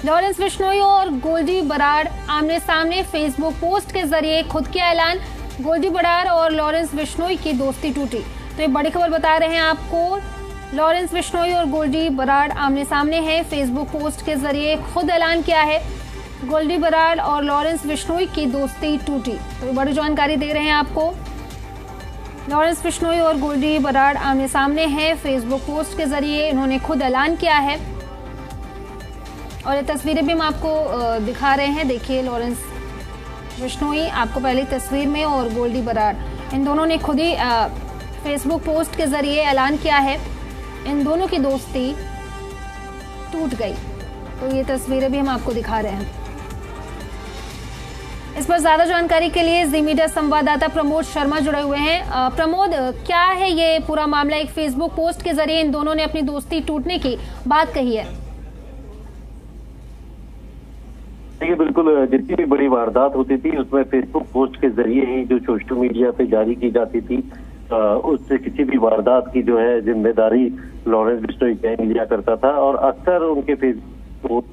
Lawrence Bishnoi और गोल्डी बराड़ आमने सामने, फेसबुक पोस्ट के जरिए खुद किया ऐलान। गोल्डी बराड़ और लॉरेंस बिश्नोई की दोस्ती टूटी। तो ये बड़ी खबर बता रहे हैं आपको। लॉरेंस बिश्नोई और गोल्डी बराड़ आमने सामने हैं, फेसबुक पोस्ट के जरिए खुद ऐलान किया है। गोल्डी बराड़ और लॉरेंस बिश्नोई की दोस्ती टूटी। तो ये बड़ी जानकारी दे रहे हैं आपको। लॉरेंस बिश्नोई और गोल्डी बराड़ आमने सामने हैं, फेसबुक पोस्ट के जरिए इन्होंने खुद ऐलान किया है। और ये तस्वीरें भी हम आपको दिखा रहे हैं। देखिए, लॉरेंस बिश्नोई आपको पहली तस्वीर में और गोल्डी बराड़, इन दोनों ने खुद ही फेसबुक पोस्ट के जरिए ऐलान किया है। इन दोनों की दोस्ती टूट गई। तो ये तस्वीरें भी हम आपको दिखा रहे हैं। इस पर ज्यादा जानकारी के लिए जी मीडिया संवाददाता प्रमोद शर्मा जुड़े हुए हैं। प्रमोद, क्या है ये पूरा मामला? एक फेसबुक पोस्ट के जरिए इन दोनों ने अपनी दोस्ती टूटने की बात कही है। देखिए, बिल्कुल जितनी भी बड़ी वारदात होती थी उसमें फेसबुक पोस्ट के जरिए ही जो सोशल मीडिया पे जारी की जाती थी, उससे किसी भी वारदात की जो है जिम्मेदारी लॉरेंस बिश्नोई गैंग लिया करता था। और अक्सर उनके फेसबुक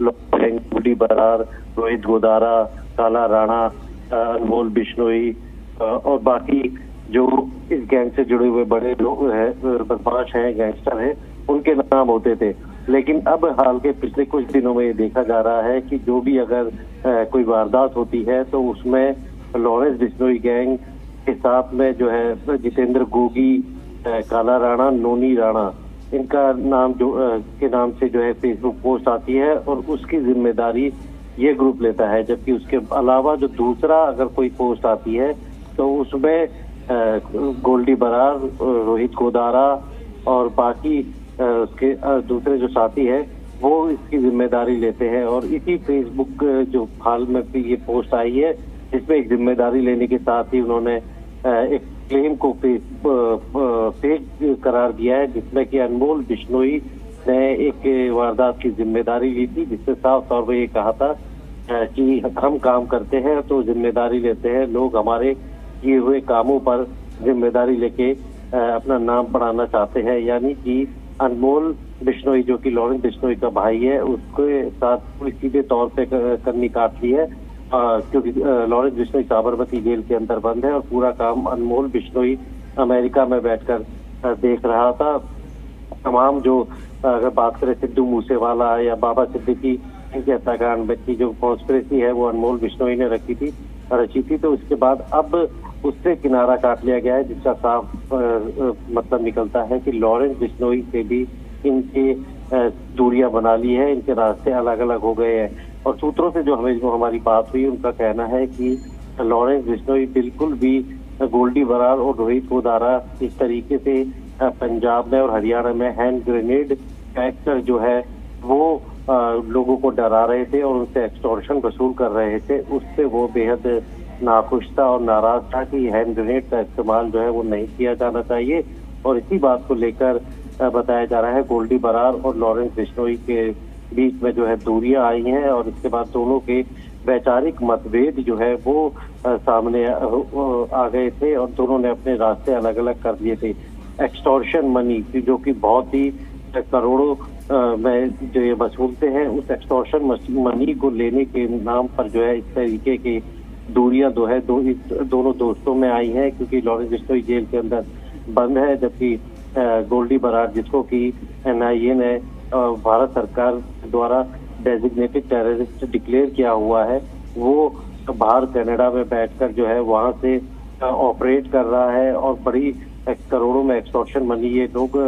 गोल्डी बराड़, रोहित गोदारा, काला राणा, अनमोल बिश्नोई और बाकी जो इस गैंग से जुड़े हुए बड़े लोग हैं, बदमाश हैं, गैंगस्टर हैं, उनके नाम होते थे। लेकिन अब हाल के पिछले कुछ दिनों में ये देखा जा रहा है कि जो भी अगर कोई वारदात होती है तो उसमें लॉरेंस बिश्नोई गैंग के साथ में जो है जितेंद्र गोगी, काला राणा, नोनी राणा, इनका नाम जो के नाम से जो है फेसबुक पोस्ट आती है और उसकी जिम्मेदारी ये ग्रुप लेता है। जबकि उसके अलावा जो दूसरा अगर कोई पोस्ट आती है तो उसमें गोल्डी बराड़, रोहित गोदारा और बाकी उसके दूसरे जो साथी है वो इसकी जिम्मेदारी लेते हैं। और इसी फेसबुक जो हाल में भी ये पोस्ट आई है, इसमें एक जिम्मेदारी लेने के साथ ही उन्होंने एक क्लेम को फेक करार दिया है, जिसमें कि अनमोल बिश्नोई ने एक वारदात की जिम्मेदारी ली थी, जिससे साफ तौर पर ये कहा था कि हम काम करते हैं तो जिम्मेदारी लेते हैं, लोग हमारे किए हुए कामों पर जिम्मेदारी लेके अपना नाम बढ़ाना चाहते हैं। यानी कि अनमोल बिश्नोई जो कि लॉरेंस बिश्नोई का भाई है, उसके साथ पूरी सीधे तौर पे करनी काट ली है, क्योंकि लॉरेंस बिश्नोई साबरमती जेल के अंदर बंद है और पूरा काम अनमोल बिश्नोई अमेरिका में बैठकर देख रहा था। तमाम जो अगर बात करें सिद्धू मूसेवाला या बाबा सिद्दीकी, इनके हत्याकांड में की जो कॉन्स्पिरेसी है वो अनमोल बिश्नोई ने रची थी। तो उसके बाद अब उससे किनारा काट लिया गया है, जिसका साफ मतलब निकलता है कि लॉरेंस बिश्नोई से भी इनके दूरियां बना ली है, इनके रास्ते अलग अलग हो गए हैं। और सूत्रों से जो हमारी बात हुई, उनका कहना है कि लॉरेंस बिश्नोई बिल्कुल भी गोल्डी बराड़ और रोहित गोदारा इस तरीके से पंजाब में और हरियाणा में हैंड ग्रेनेड फैक्टर जो है वो लोगों को डरा रहे थे और उनसे एक्सटॉर्शन वसूल कर रहे थे। उससे वो बेहद नाखुश था और नाराज था कि हैंड ग्रेनेड का इस्तेमाल जो है वो नहीं किया जाना चाहिए। और इसी बात को लेकर बताया जा रहा है गोल्डी बराड़ और लॉरेंस बिश्नोई के बीच में जो है दूरियां आई हैं और इसके बाद दोनों के वैचारिक मतभेद जो है वो सामने आ गए थे और दोनों ने अपने रास्ते अलग अलग कर दिए थे। एक्सटॉर्शन मनी जो कि बहुत ही करोड़ों में जो ये वसूलते हैं, उस एक्सटॉर्शन मनी को लेने के नाम पर जो है इस तरीके की दूरियां दोनों दोस्तों में आई हैं, क्योंकि लॉरेंस बिश्नोई जेल के अंदर बंद है, जबकि गोल्डी बराड़ जिसको कि NIA ने भारत सरकार द्वारा डेजिग्नेटेड टेररिस्ट डिक्लेयर किया हुआ है, वो बाहर कनाडा में बैठकर जो है वहां से ऑपरेट कर रहा है और बड़ी करोड़ों में एक्सटॉर्शन मनी ये लोग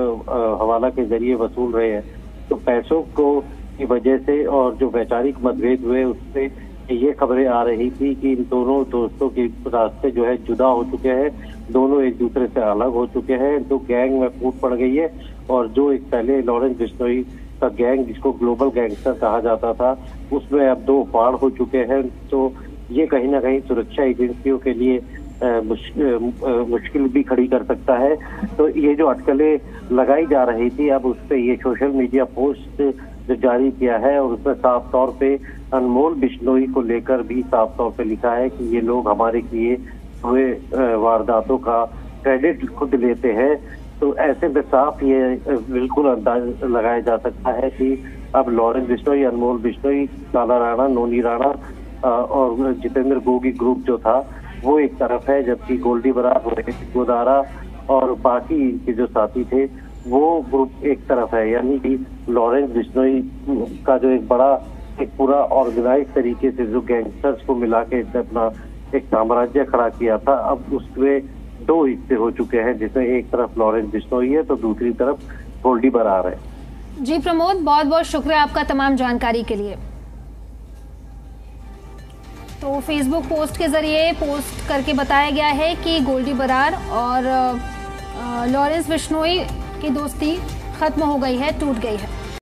हवाला के जरिए वसूल रहे हैं। तो पैसों को की वजह से और जो वैचारिक मतभेद हुए उससे ये खबरें आ रही थी कि इन दोनों दोस्तों के रास्ते जो है जुदा हो चुके हैं, दोनों एक दूसरे से अलग हो चुके हैं, तो गैंग में फूट पड़ गई है। और जो एक पहले लॉरेंस बिश्नोई का गैंग जिसको ग्लोबल गैंगस्टर कहा जाता था, उसमें अब दो फाड़ हो चुके हैं। तो ये कहीं ना कहीं सुरक्षा एजेंसियों के लिए मुश्किल भी खड़ी कर सकता है। तो ये जो अटकलें लगाई जा रही थी, अब उस पर ये सोशल मीडिया पोस्ट जो जारी किया है और उसमें साफ तौर पे अनमोल बिश्नोई को लेकर भी साफ तौर पे लिखा है कि ये लोग हमारे किए हुए वारदातों का क्रेडिट खुद लेते हैं। तो ऐसे में साफ ये बिल्कुल अंदाज लगाया जा सकता है कि अब लॉरेंस बिश्नोई, अनमोल बिश्नोई, काला राणा, नोनी राणा और जितेंद्र गोगी ग्रुप जो था वो एक तरफ है, जबकि गोल्डी बरार, रोहित गोदारा और बाकी के जो साथी थे वो ग्रुप एक तरफ है। यानी कि लॉरेंस बिश्नोई का जो एक बड़ा एक पूरा ऑर्गेनाइज तरीके से जो गैंगस्टर्स को मिला के अपना एक साम्राज्य खड़ा किया था, अब उसमें दो हिस्से हो चुके हैं, जिसमें एक तरफ लॉरेंस बिश्नोई है तो दूसरी तरफ गोल्डी बरार है। जी प्रमोद, बहुत बहुत शुक्रिया आपका तमाम जानकारी के लिए। तो फेसबुक पोस्ट के जरिए पोस्ट करके बताया गया है कि गोल्डी बरार और लॉरेंस बिश्नोई की दोस्ती खत्म हो गई है, टूट गई है।